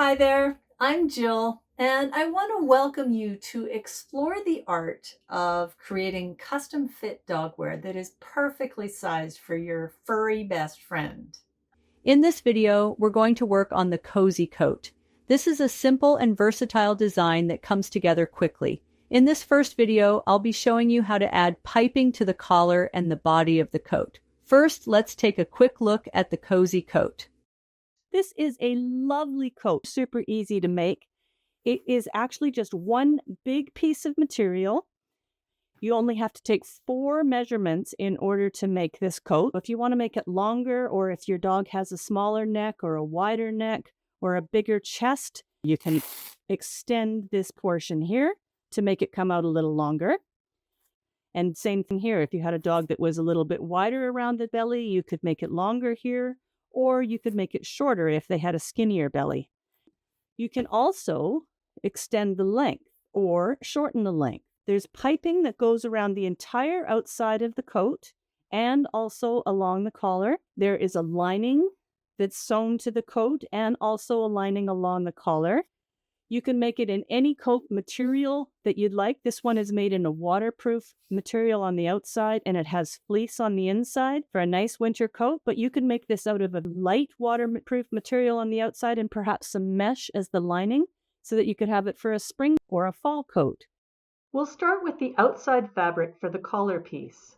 Hi there, I'm Jill, and I want to welcome you to explore the art of creating custom fit dogwear that is perfectly sized for your furry best friend. In this video, we're going to work on the cozy coat. This is a simple and versatile design that comes together quickly. In this first video, I'll be showing you how to add piping to the collar and the body of the coat. First, let's take a quick look at the cozy coat. This is a lovely coat, super easy to make. It is actually just one big piece of material. You only have to take 4 measurements in order to make this coat. If you want to make it longer, or if your dog has a smaller neck or a wider neck or a bigger chest, you can extend this portion here to make it come out a little longer. And same thing here. If you had a dog that was a little bit wider around the belly, you could make it longer here, or you could make it shorter if they had a skinnier belly. You can also extend the length or shorten the length. There's piping that goes around the entire outside of the coat and also along the collar. There is a lining that's sewn to the coat and also a lining along the collar. You can make it in any coat material that you'd like. This one is made in a waterproof material on the outside, and it has fleece on the inside for a nice winter coat, but you can make this out of a light waterproof material on the outside and perhaps some mesh as the lining so that you could have it for a spring or a fall coat. We'll start with the outside fabric for the collar piece.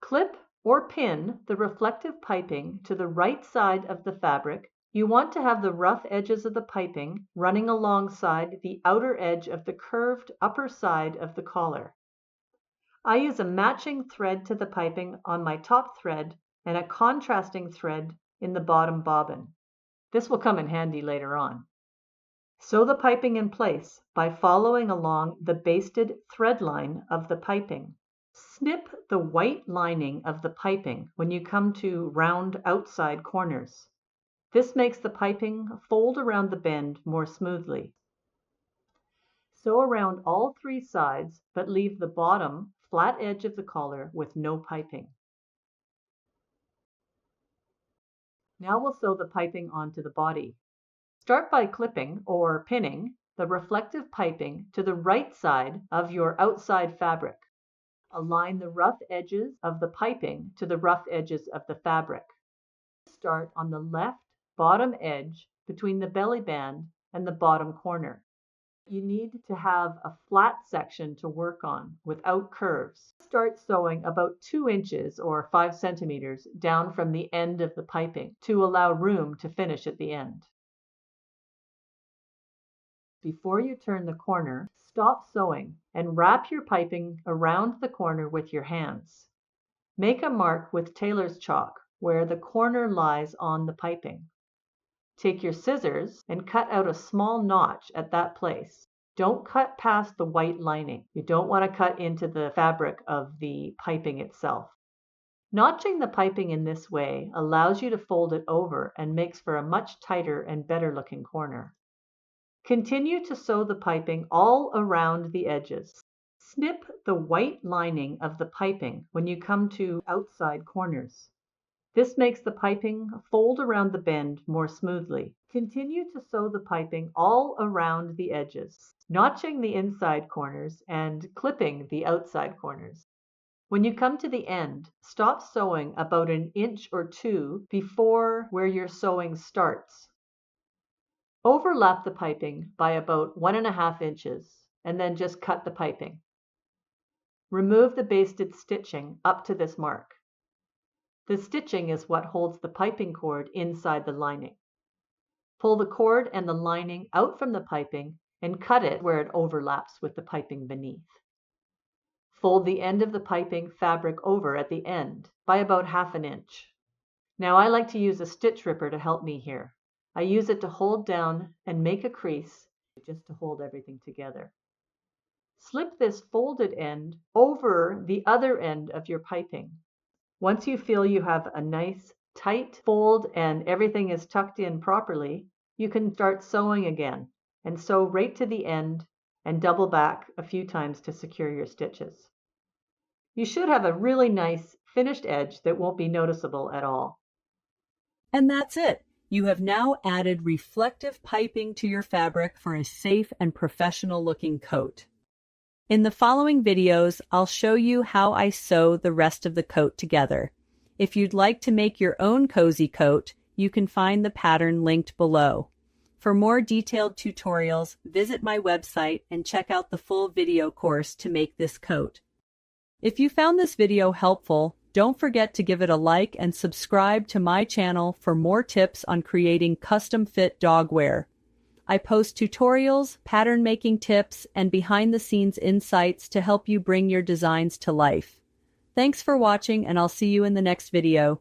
Clip or pin the reflective piping to the right side of the fabric. You want to have the rough edges of the piping running alongside the outer edge of the curved upper side of the collar. I use a matching thread to the piping on my top thread and a contrasting thread in the bottom bobbin. This will come in handy later on. Sew the piping in place by following along the basted thread line of the piping. Snip the white lining of the piping when you come to round outside corners. This makes the piping fold around the bend more smoothly. Sew around all 3 sides, but leave the bottom flat edge of the collar with no piping. Now we'll sew the piping onto the body. Start by clipping or pinning the reflective piping to the right side of your outside fabric. Align the rough edges of the piping to the rough edges of the fabric. Start on the left bottom edge between the belly band and the bottom corner. You need to have a flat section to work on without curves. Start sewing about 2 inches or 5 centimeters down from the end of the piping to allow room to finish at the end. Before you turn the corner, stop sewing and wrap your piping around the corner with your hands. Make a mark with tailor's chalk where the corner lies on the piping. Take your scissors and cut out a small notch at that place. Don't cut past the white lining. You don't want to cut into the fabric of the piping itself. Notching the piping in this way allows you to fold it over and makes for a much tighter and better looking corner. Continue to sew the piping all around the edges. Snip the white lining of the piping when you come to outside corners. This makes the piping fold around the bend more smoothly. Continue to sew the piping all around the edges, notching the inside corners and clipping the outside corners. When you come to the end, stop sewing about 1 inch or 2 before where your sewing starts. Overlap the piping by about 1.5 inches and then just cut the piping. Remove the basted stitching up to this mark. The stitching is what holds the piping cord inside the lining. Pull the cord and the lining out from the piping and cut it where it overlaps with the piping beneath. Fold the end of the piping fabric over at the end by about 1/2 inch. Now I like to use a stitch ripper to help me here. I use it to hold down and make a crease just to hold everything together. Slip this folded end over the other end of your piping. Once you feel you have a nice tight fold and everything is tucked in properly, you can start sewing again and sew right to the end and double back a few times to secure your stitches. You should have a really nice finished edge that won't be noticeable at all. And that's it. You have now added reflective piping to your fabric for a safe and professional-looking coat. In the following videos, I'll show you how I sew the rest of the coat together. If you'd like to make your own cozy coat, you can find the pattern linked below. For more detailed tutorials, visit my website and check out the full video course to make this coat. If you found this video helpful, don't forget to give it a like and subscribe to my channel for more tips on creating custom-fit dog wear. I post tutorials, pattern making tips, and behind-the-scenes insights to help you bring your designs to life. Thanks for watching, and I'll see you in the next video.